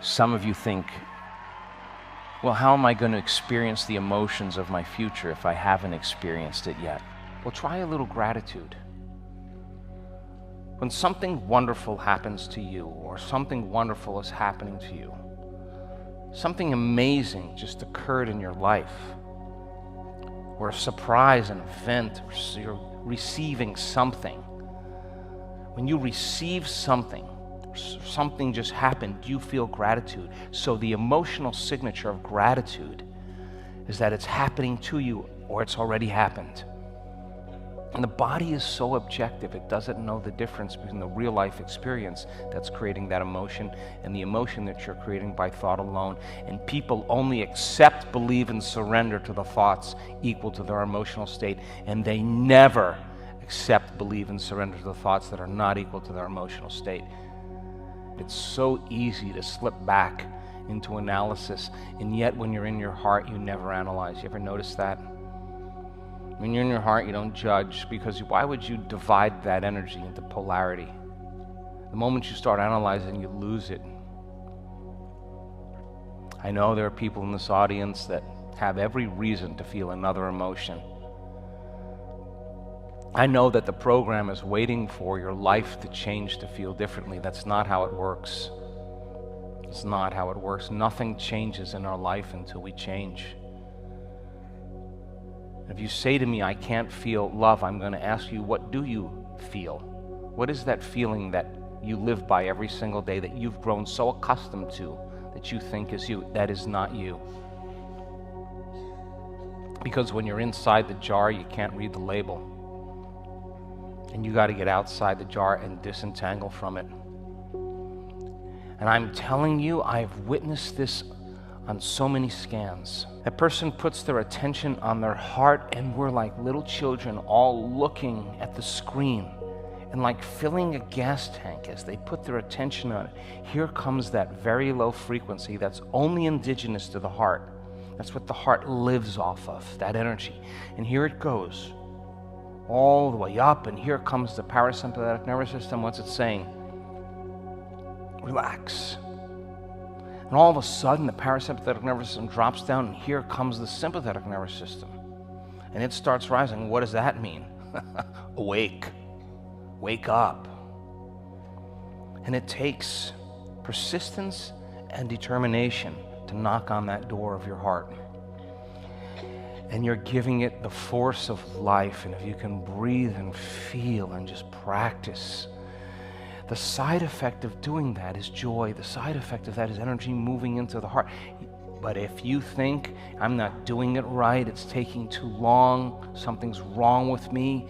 Some of you think, well, how am I going to experience the emotions of my future if I haven't experienced it yet? Well, try a little gratitude. When something wonderful happens to you, or something wonderful is happening to you, something amazing just occurred in your life, or a surprise, an event, or you're receiving something. When you receive something, something just happened, you feel gratitude. So the emotional signature of gratitude is that it's happening to you or it's already happened. And the body is so objective, it doesn't know the difference between the real life experience that's creating that emotion and the emotion that you're creating by thought alone. And people only accept, believe, and surrender to the thoughts equal to their emotional state, and they never accept, believe, and surrender to the thoughts that are not equal to their emotional state. It's so easy to slip back into analysis, and yet when you're in your heart, you never analyze. You ever notice that? When you're in your heart, you don't judge, because why would you divide that energy into polarity? The moment you start analyzing, you lose it. I know there are people in this audience that have every reason to feel another emotion. I know that the program is waiting for your life to change to feel differently. That's not how it works. It's not how it works. Nothing changes in our life until we change. If you say to me, I can't feel love, I'm going to ask you, what do you feel? What is that feeling that you live by every single day, that you've grown so accustomed to, that you think is you? That is not you. Because when you're inside the jar, you can't read the label. And you got to get outside the jar and disentangle from it. And I'm telling you, I've witnessed this on so many scans. A person puts their attention on their heart, and we're like little children all looking at the screen and like filling a gas tank as they put their attention on it. Here comes that very low frequency that's only indigenous to the heart. That's what the heart lives off of, that energy. And here it goes, all the way up, and here comes the parasympathetic nervous system. What's it saying? Relax. And all of a sudden, the parasympathetic nervous system drops down, and here comes the sympathetic nervous system. And it starts rising. What does that mean? Awake. Wake up. And it takes persistence and determination to knock on that door of your heart. And you're giving it the force of life. And if you can breathe and feel and just practice, the side effect of doing that is joy. The side effect of that is energy moving into the heart. But if you think, I'm not doing it right, it's taking too long, something's wrong with me,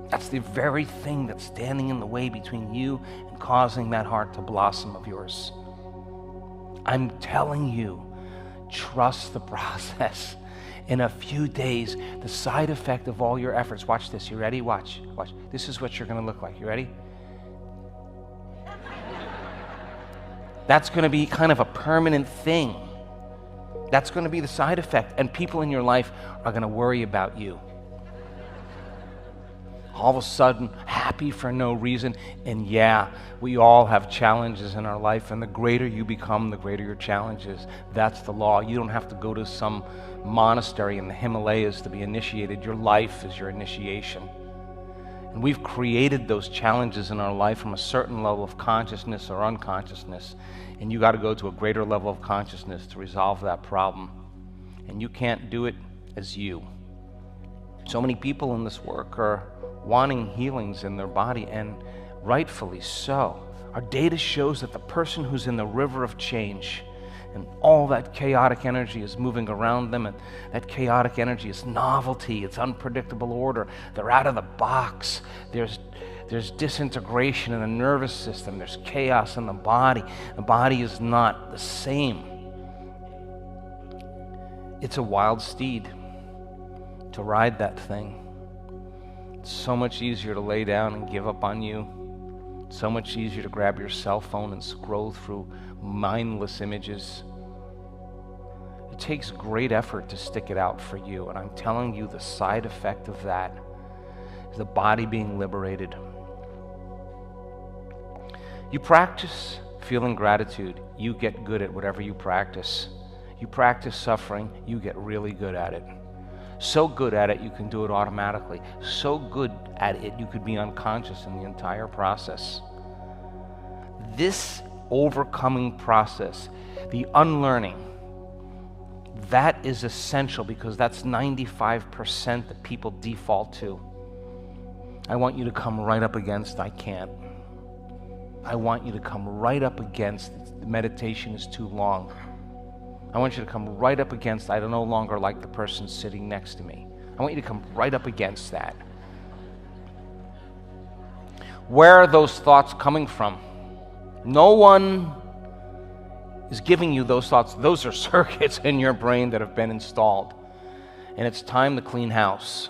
that's the very thing that's standing in the way between you and causing that heart to blossom of yours. I'm telling you, trust the process. In a few days, the side effect of all your efforts, watch this, you ready? Watch. This is what you're going to look like. You ready? That's going to be kind of a permanent thing. That's going to be the side effect. And people in your life are going to worry about you. All of a sudden, happy for no reason. And yeah, we all have challenges in our life, and the greater you become, the greater your challenges. That's the law. You don't have to go to some monastery in the Himalayas to be initiated. Your life is your initiation. And we've created those challenges in our life from a certain level of consciousness or unconsciousness. And you got to go to a greater level of consciousness to resolve that problem. And you can't do it as you. So many people in this work are wanting healings in their body, and rightfully so. Our data shows that the person who's in the river of change, and all that chaotic energy is moving around them, and that chaotic energy is novelty, it's unpredictable order. They're out of the box. There's disintegration in the nervous system. There's chaos in the body. The body is not the same. It's a wild steed to ride that thing. It's so much easier to lay down and give up on you. So much easier to grab your cell phone and scroll through mindless images. It takes great effort to stick it out for you, and I'm telling you, the side effect of that is the body being liberated. You practice feeling gratitude, you get good at whatever you practice. You practice suffering, you get really good at it. So good at it, you can do it automatically. So good at it, you could be unconscious in the entire process. This overcoming process, the unlearning, that is essential because that's 95% that people default to. I want you to come right up against, I can't. I want you to come right up against, the meditation is too long. I want you to come right up against, I no longer like the person sitting next to me. I want you to come right up against that. Where are those thoughts coming from? No one is giving you those thoughts. Those are circuits in your brain that have been installed. And it's time to clean house.